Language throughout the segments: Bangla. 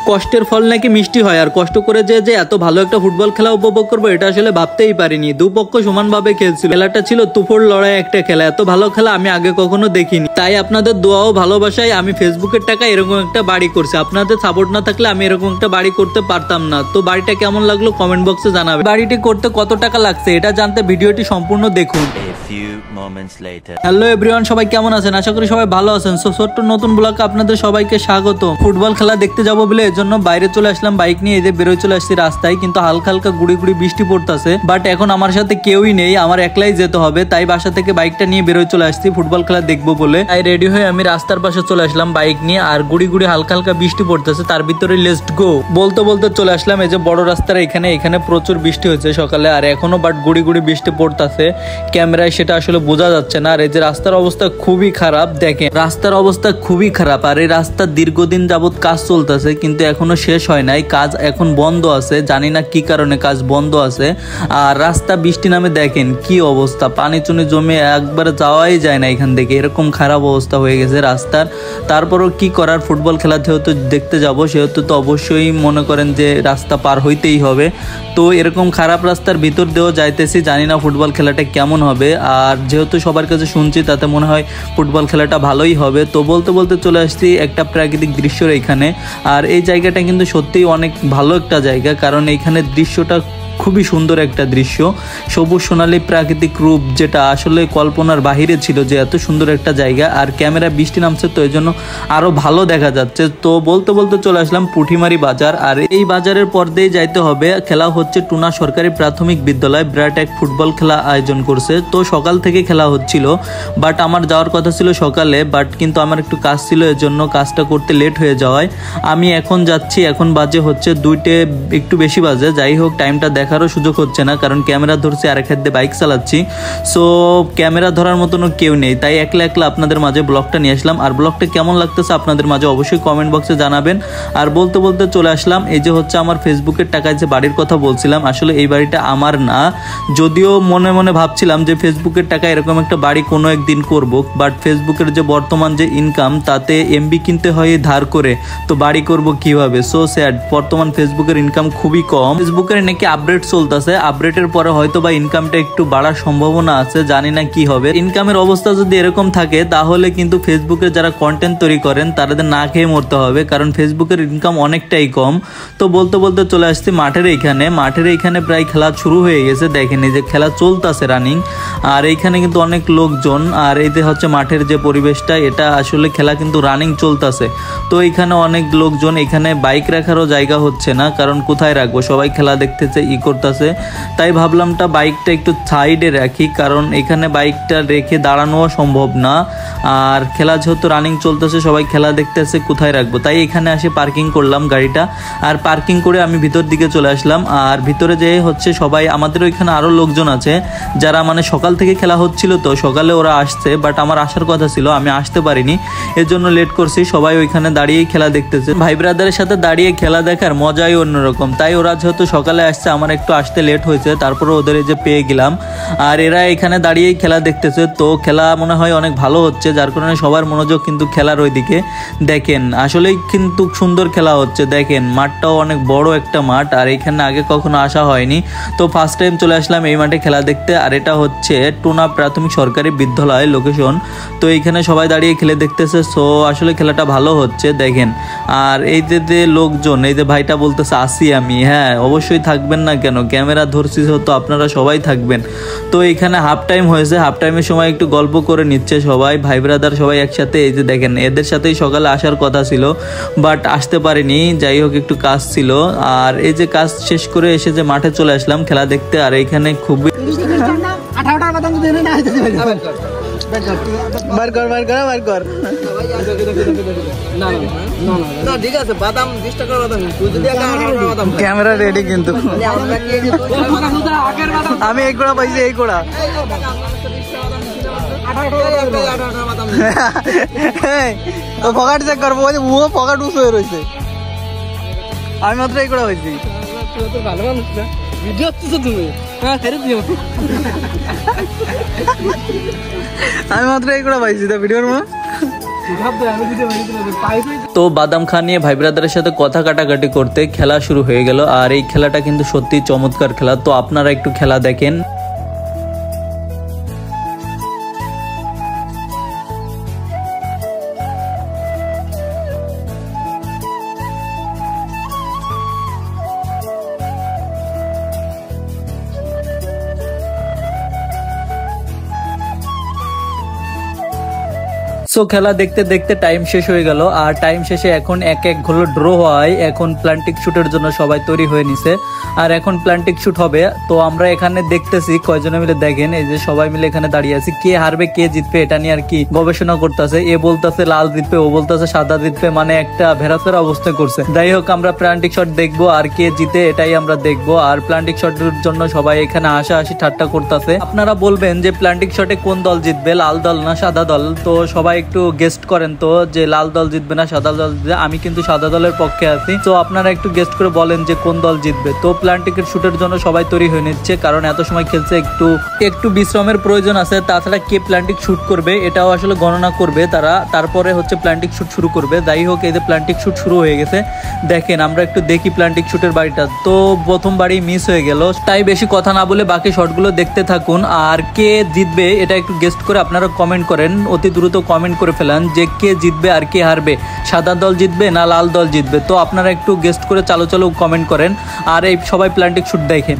কষ্টের ফল নাকি মিষ্টি হয়, আর কষ্ট করে যে এত ভালো একটা ফুটবল খেলা উপভোগ করবো এটা আসলে ভাবতেই পারিনি। দুপক্ষ সমানভাবে খেলছিল, খেলাটা ছিল তুফর লড়াই একটা খেলা। এত ভালো খেলা আমি আগে কখনো দেখিনি। তাই আপনাদের দোয়া ও ভালোবাসায় আমি ফেসবুকের টাকা এরকম একটা বাড়ি করছি। আপনাদের সাপোর্ট না থাকলে আমি এরকম একটা বাড়ি করতে পারতাম না। তো বাড়িটা কেমন লাগলো কমেন্ট বক্সে জানাবেন। বাড়িটি করতে কত টাকা লাগছে এটা জানতে ভিডিওটি সম্পূর্ণ দেখুন। হ্যালো এভরিওয়ান, সবাই কেমন আছেন? আশা করি সবাই ভালো আছেন। ছোট্ট নতুন ব্লগে আপনাদের সবাইকে স্বাগত। ফুটবল খেলা দেখতে যাবো বলে এজন্য বাইরে চলে আসলাম বাইক নিয়ে। এই যে বেরোয় চলে আসছি রাস্তায়, কিন্তু হালকা হালকা গুড়ি গুড়ি বৃষ্টি পড়তেছে। বাট এখন আমার সাথে কেউই নেই, আমার একলাই যেতে হবে। তাই বাসা থেকে বাইকটা নিয়ে বেরোয় চলে আসছি ফুটবল খেলা দেখবো বলে। তাই রেডি হয়ে আমি রাস্তার পাশে চলে আসলাম বাইক নিয়ে। আর গুড়ি গুড়ি হালকা হালকা বৃষ্টি পড়তেছে, তার ভিতরে লেটস গো বলতে বলতে চলে আসলাম এই যে বড় রাস্তার এখানে প্রচুর বৃষ্টি হয়েছে সকালে, আর এখনো বাট গুড়ি গুড়ি বৃষ্টি পড়তেছে। ক্যামেরায় সেটা আসলে বোঝা যাচ্ছে না। আর এই যে রাস্তার অবস্থা খুবই খারাপ, দেখেন রাস্তার অবস্থা খুবই খারাপ। আর এই রাস্তার দীর্ঘদিন যাবত কাজ চলতেছে, কিন্তু এখনো শেষ হয় নাই। কাজ এখন বন্ধ আছে, জানি না কি কারণে কাজ বন্ধ আছে। আর রাস্তা বৃষ্টি নামে দেখেন কি অবস্থা, পানি চুনি জমে একবারে যাওয়াই যায় না এখান থেকে, এরকম খারাপ অবস্থা হয়ে গেছে রাস্তার। তারপরও কি করার, ফুটবল খেলা যেহেতু দেখতে যাব সেহেতু তো অবশ্যই মনে করেন যে রাস্তা পার হইতেই হবে। তো এরকম খারাপ রাস্তার ভিতর দিয়েও যাইতেছি, জানি না ফুটবল খেলাটা কেমন হবে। আর যেহেতু সবার কাছে শুনছি তাতে মনে হয় ফুটবল খেলাটা ভালোই হবে। তো বলতে বলতে চলে আসছি একটা প্রাকৃতিক দৃশ্যের এখানে। আর এই জায়গাটা কিন্তু সত্যিই অনেক ভালো একটা জায়গা, কারণ এইখানে দৃশ্যটা খুবই সুন্দর একটা দৃশ্য, সবুজ সোনালী প্রাকৃতিক রূপ, যেটা আসলে কল্পনার বাহিরে ছিল যে এত সুন্দর একটা জায়গা। আর ক্যামেরা বৃষ্টি নামছে তো এই জন্য আরো ভালো দেখা যাচ্ছে। তো বলতে বলতে চলে আসলাম পুঠিমারি বাজার। আর এই বাজারের পর দিয়ে যাইতে হবে। খেলা হচ্ছে টুনা সরকারি প্রাথমিক বিদ্যালয়, বিরাট এক ফুটবল খেলা আয়োজন করছে। তো সকাল থেকে খেলা হচ্ছিল, বাট আমার যাওয়ার কথা ছিল সকালে, বাট কিন্তু আমার একটু কাজ ছিল, এর জন্য কাজটা করতে লেট হয়ে যাওয়ায় আমি এখন যাচ্ছি। এখন বাজে হচ্ছে 2টে একটু বেশি বাজে। যাই হোক, টাইমটা দেখারও সুযোগ হচ্ছে না, কারণ ক্যামেরা ধরছি আর এক হাত দিয়ে বাইক চালাচ্ছি। সো ক্যামেরা ধরার মতনও কেউ নেই, তাই একলা একলা আপনাদের মাঝে ব্লগটা নিয়ে আসলাম। আর ব্লগটা কেমন লাগতেছে আপনাদের মাঝে অবশ্যই কমেন্ট বক্সে জানাবেন। আর বলতে বলতে চলে আসলাম এই যে হচ্ছে আমার ফেসবুকের টাকায় যে বাড়ির কথা বলছিলাম, আসলে এই বাড়িটা আমার না। যদিও মনে মনে ভাবছিলাম যে ফেসবুকের টাকা এরকম একটা বাড়ি কোনো একদিন করব, বাট ফেসবুকের যে বর্তমান যে ইনকাম তাতে এমবি কিনতে হয় ধার করে, তো বাড়ি করব কিভাবে? সো স্যাড, বর্তমান ফেসবুকের ইনকাম খুবই কম। ফেসবুকের নাকি আপডেট চলতেছে, আপডেটের পরে হয়তো বা ইনকামটা একটু বাড়ার সম্ভাবনা আছে, জানি না কি হবে। ইনকামের অবস্থা যদি এরকম থাকে তাহলে কিন্তু ফেসবুকে যারা কন্টেন্ট তৈরি করেন তাদের না খেয়ে মরতে হবে, কারণ ফেসবুকের ইনকাম অনেকটাই কম। তো বলতে বলতে চলে আসছি মাঠের এইখানে প্রায় খেলা শুরু হয়ে গেছে। দেখেন এই যে খেলা চলতেছে রানিং, আর এইখানে কিন্তু অনেক লোকজন। আর এই যে হচ্ছে মাঠের যে পরিবেশটা, এটা আসলে খেলা কিন্তু রানিং চলতেছে। তো এইখানে অনেক লোকজন, এখানে বাইক রাখারও জায়গা হচ্ছে না, কারণ কোথায় রাখবো, সবাই খেলা দেখতেছে করতেছে। তাই ভাবলামটা বাইকটা একটু সাইডে রাখি, কারণ এখানে বাইকটা রেখে দাঁড়ানোও সম্ভব না। আর খেলা যেহেতু রানিং চলতেছে, সবাই খেলা দেখতেছে, কোথায় রাখবো, তাই এখানে আসে পার্কিং করলাম গাড়িটা। আর পার্কিং করে আমি ভিতর দিকে চলে আসলাম। আর ভিতরে যে হচ্ছে সবাই, আমাদের ওইখানে আরো লোকজন আছে যারা মানে সকাল থেকে খেলা হচ্ছিল, তো সকালে ওরা আসছে, বাট আমার আসার কথা ছিল, আমি আসতে পারিনি, এর জন্য লেট করছি। সবাই ওইখানে দাঁড়িয়েই খেলা দেখতেছে। ভাই ব্রাদারের সাথে দাঁড়িয়ে খেলা দেখার মজাই অন্যরকম। তাই ওরা যেহেতু সকালে আসছে, আমার একটু আসতে লেট হয়েছে, তারপরে ওদের এই যে পেয়ে গেলাম। আর এরা এখানে দাঁড়িয়েই খেলা দেখতেছে। তো খেলা মনে হয় অনেক ভালো হচ্ছে, যার কারণে সবার মনোযোগ কিন্তু খেলার ওইদিকে। দেখেন আসলেই কিন্তু সুন্দর খেলা হচ্ছে, দেখেন মাঠটাও অনেক বড় একটা মাঠ, আর এখানে আগে কখনো আসা হয়নি। তো ফার্স্ট টাইম চলে আসলাম এই মাঠে খেলা দেখতে। আর এটা হচ্ছে টুনা প্রাথমিক সরকারি বিদ্যালয় লোকেশন। তো এইখানে সবাই দাঁড়িয়ে খেলে দেখতেছে। সো আসলে খেলাটা ভালো হচ্ছে দেখেন। আর এই যে লোকজন, এই যে ভাইটা বলতেছে আসি আমি, হ্যাঁ অবশ্যই থাকবেন না কেন, ক্যামেরা ধরছি তো আপনারা সবাই থাকবেন। তো এখানে হাফ টাইম হয়েছে, হাফ টাইমের সময় একটু গল্প করে নিচ্ছে সবাই, ভাই ব্রাদার সবাই একসাথে। এই যে দেখেন এদের সাথেই সকালে আসার কথা ছিল, বাট আসতে পারিনি, যাই হোক একটু কাজ ছিল। আর এই যে কাজ শেষ করে এসে যে মাঠে চলে আসলাম খেলা দেখতে। আর এইখানে খুবই ক্যামেরা রেডি, কিন্তু আমি এই কোড়া পাইছি, এই কোড়া পকেট চেক করবো, পকেট উঁচু হয়ে রয়েছে, আমি মাত্র এই কোড়া পাইছি। ভালো মানুষ না, ভিডিও হচ্ছে তুমি, আমি মাত্র এই কোড়া পাইছি, তা ভিডিওর মা তো বাদাম খা নিয়ে ভাই ব্রাদারের সাথে কথা কাটাকাটি করতে খেলা শুরু হয়ে গেল। আর এই খেলাটা কিন্তু সত্যি চমৎকার খেলা, তো আপনারা একটু খেলা দেখেন। সো খেলা দেখতে দেখতে টাইম শেষ হয়ে গেল। আর টাইম শেষে এখন এক এক গোল ড্র হয়। এখন প্লান্টিক শুটের জন্য সবাই তৈরি হয়ে নিছে, আর এখন প্লান্টিক শুট হবে। তো আমরা এখানে দেখতেছি কয়জনে মিলে, দেখেন এই যে সবাই মিলে এখানে দাঁড়িয়ে আছি, কে হারবে কে জিতবে এটা নিয়ে আর কি গবেষণা করতেছে। এ বলতেছে লাল জিতবে, ও বলতেছে সাদা জিতবে, মানে একটা ভেড়াচেরা অবস্থা করছে। যাই হোক, আমরা প্লান্টিক শট দেখবো আর কে জিতে এটাই আমরা দেখবো। আর প্লান্টিক শটের জন্য সবাই এখানে হাসাহাসি ঠাট্টা করতেছে। আপনারা বলবেন যে প্লান্টিক শটে কোন দল জিতবে, লাল দল না সাদা দল? তো সবাই একটু গেস্ট করেন তো যে লাল দল জিতবে না সাদা দল জিতবে। আমি কিন্তু সাদা দলের পক্ষে আছি, তো আপনারা একটু গেস্ট করে বলেন যে কোন দল জিতবে। তো প্লান্টিকের শুটের জন্য সবাই তৈরি হয়ে নিচ্ছে, কারণ এত সময় খেলছে, একটু বিশ্রামের প্রয়োজন আছে। তাছাড়া কে প্লান্টিক শুট করবে এটাও আসলে গণনা করবে তারা, তারপরে হচ্ছে প্লান্টিক শুট শুরু করবে। যাই হোক, এই যে প্লান্টিক শুট শুরু হয়ে গেছে, দেখেন আমরা একটু দেখি প্লান্টিক শুটের বাড়িটা। তো প্রথম বাড়ি মিস হয়ে গেল, তাই বেশি কথা না বলে বাকি শটগুলো দেখতে থাকুন। আর কে জিতবে এটা একটু গেস্ট করে আপনারা কমেন্ট করেন, অতি দ্রুত কমেন্ট করে ফেলেন যে কে জিতবে আর কে হারবে, সাদা দল জিতবে না লাল দল জিতবে। তো আপনারা একটু গেস্ট করে চালু চালু কমেন্ট করেন। আর এই সবাই প্লান্টিক শুট দেখেন।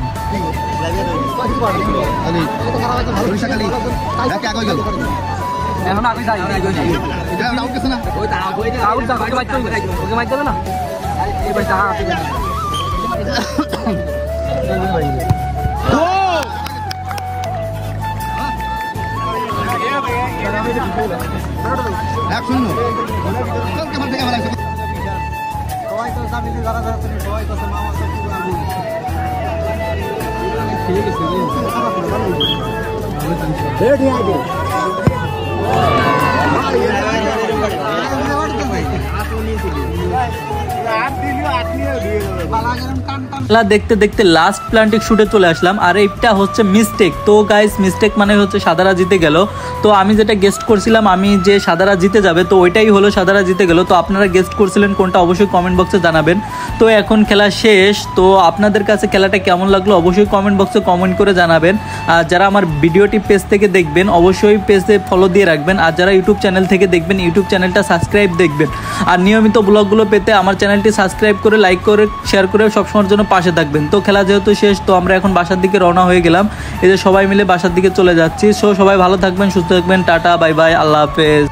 দেখতে দেখতে লাস্ট প্লান্টিক শুটে চলে আসলাম। আর এইটা হচ্ছে মিস্টেক। তো গাইস, মিস্টেক মানে হচ্ছে সাদারা জিতে গেল। তো আমি যেটা গেস্ট করছিলাম, আমি যে সাদারা জিতে যাবে, তো ওইটাই হলো সাদারা জিতে গেল। তো আপনারা গেস্ট করছিলেন কোনটা অবশ্যই কমেন্ট বক্সে জানাবেন। তো এখন খেলা শেষ। তো আপনাদের কাছে খেলাটা কেমন লাগলো অবশ্যই কমেন্ট বক্সে কমেন্ট করে জানাবেন। আর যারা আমার ভিডিওটি পেজ থেকে দেখবেন অবশ্যই পেজে ফলো দিয়ে রাখবেন। আর যারা ইউটিউব চ্যানেল থেকে দেখবেন ইউটিউব চ্যানেলটা সাবস্ক্রাইব দেখবেন। আর নিয়মিত ব্লগগুলো পেতে আমার চ্যানেলটি সাবস্ক্রাইব করে লাইক করে শেয়ার করে সবসময়ের জন্য পাশে থাকবেন। তো খেলা যেহেতু শেষ, তো আমরা এখন বাসার দিকে রওনা হয়ে গেলাম। এই যে সবাই মিলে বাসার দিকে চলে যাচ্ছি। সো সবাই ভালো থাকবেন, সুস্থ থাকবেন, টাটা বাই বাই, আল্লাহ হাফেজ।